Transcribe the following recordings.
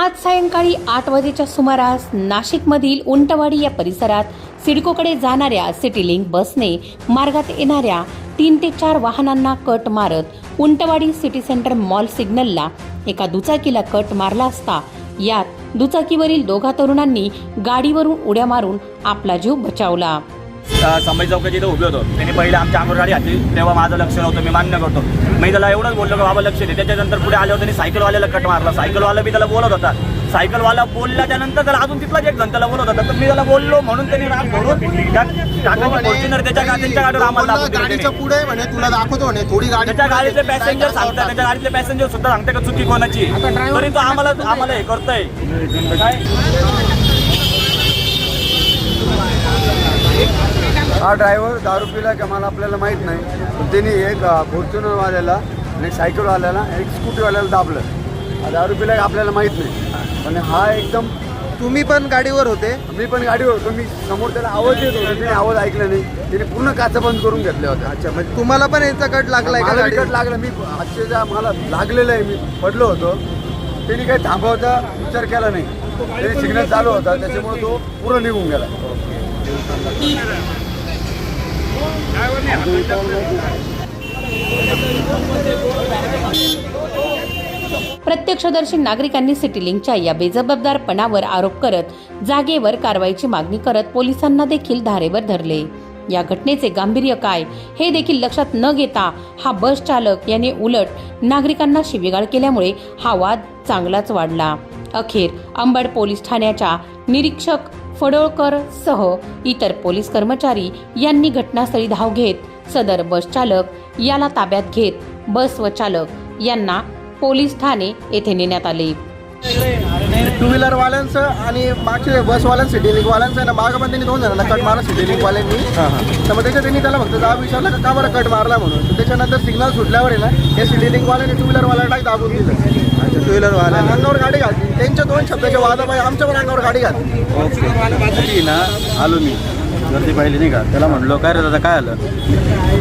आज सायंकाळी 8 वाजेच्या सुमारास नाशिकमधील उंटवाडी या परिसरात सिडकोकडे जाणाऱ्या सिटीलिंक बसने मार्गात येणाऱ्या 3 ते 4 वाहनांना कट मारत उंटवाडी सिटी सेंटर मॉल सिग्नलला एका दुचाकीला कट मारला असता यात दुचाकीवरील दोघा तरुणांनी गाडीवरून उड्या मारून आपला जीव बचावला। संभाजी चौकात इथं उभे होतो, त्यांनी पहिले आमच्या अंगावर गाडी घातली, तेव्हा माझं लक्ष नव्हतं, मी मान्य करतो। मी त्याला एवढंच बोललो की बाबा लक्ष दे। त्याच्यानंतर पुढे आल्यावर त्यांनी सायकलवाल्याला कट मारला। सायकलवाला बी त्याला बोलत होता, सायकलवाला बोलला त्यानंतर त्याला अजून तिथलाच एक जण त्याला बोलत होता, तर मी त्याला बोललो म्हणून त्यांनी राग धरून फॉर्च्युनर त्याच्या गाडीवर आम्हाला गाडीच्या पुढे म्हणे तुला दाखवतो म्हणे थोडी गाडी, त्याच्या गाडीचे पॅसेंजर सांगतात, त्याच्या गाडीतले पॅसेंजर सुद्धा सांगते का चुकी कोणाची, तरी तो आम्हाला हे करतोय काय। हा ड्रायव्हर दारू पिला का मला आपल्याला माहीत नाही, पण त्यांनी एक फॉर्च्युनरवाल्याला आणि सायकलवाल्याला एक स्कूटीवाल्याला दाबलं। हा दारू पिला आपल्याला माहीत नाही, पण हा एकदम तुम्ही पण गाडीवर होते? मी पण गाडीवर होतो, मी समोर त्याला आवाज येत होता, त्याने आवाज ऐकला नाही, त्याने पूर्ण काचा बंद करून घेतल्या होत्या। अच्छा, म्हणजे तुम्हाला पण याचा कट लागलाय का? मला कट लागला, मी आजच्या मला लागलेलं आहे, मी पडलो होतो। त्यांनी काही थांबवता विचार केला नाही, त्याने सिग्नल चालू होता त्याच्यामुळे तो पूर्ण निघून गेला। प्रत्यक्षदर्शी नागरिकांनी सिटीलिंकच्या या बेजबाबदारपणावर आरोप करत जागेवर कारवाईची मागणी करत पोलिसांना देखील धारेवर धरले। या घटनेचे गांभीर्य काय हे देखील लक्षात न घेता हा बस चालक याने उलट नागरिकांना शिवीगाळ केल्यामुळे हा वाद चांगलाच वाढला। अखेर अंबड पोलीस ठाण्याच्या निरीक्षक फडोळकर सह इतर पोलीस कर्मचारी यांनी घटनास्थळी धाव घेत सदर बस चालक याला ताब्यात घेत बस व चालक यांना पोलीस ठाणे येथे नेण्यात आले। टू व्हीलर वाल्यांचं आणि मागच्या बसवाल्यांचं सिटीलिंक वाल्यांचं ना मागं पण त्यांनी 2 जणांना कट मारला सिटीलिंक वाल्यांनी। तर मग त्याच्या त्यांनी त्याला फक्त जाब विचारला का बरं कट मारला म्हणून, तर त्याच्यानंतर सिग्नल सुटल्यावर आहे ना हे सिटीलिंक वाल्यांनी टू व्हीलर वाल्याला दाबून दिलं। टू व्हीलर वाल्या अंगावर गाडी घातली, त्यांच्या 2 शब्दाच्या वादाबाई आमच्या पण अंगावर गाडी घातली ना। आलो मी गर्दी पाहिली नाही का, त्याला म्हणलो काय रे दादा काय आलं,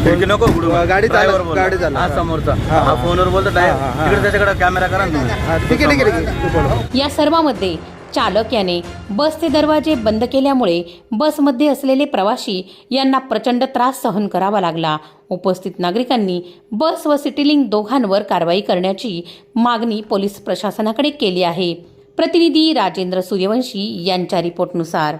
खिडकी नको उघडू, गाडी ड्रायव्हर चालू, गाडी चालू। हा समोरचा हा फोनवर बोलतो तिकडे त्याच्याकडे कॅमेरा करा ना तुम्ही। ठीक आहे ठीक आहे। या सर्वांमध्ये चालक याने बसचे दरवाजे बंद केल्यामुळे बसमध्ये असलेले प्रवासी यांना प्रचंड त्रास सहन करावा लागला। उपस्थित नागरिकांनी बस व सिटीलिंक दोघांवर कारवाई करण्याची मागणी पोलीस प्रशासनाकडे केली आहे। प्रतिनिधी राजेंद्र सूर्यवंशी यांच्या रिपोर्टनुसार।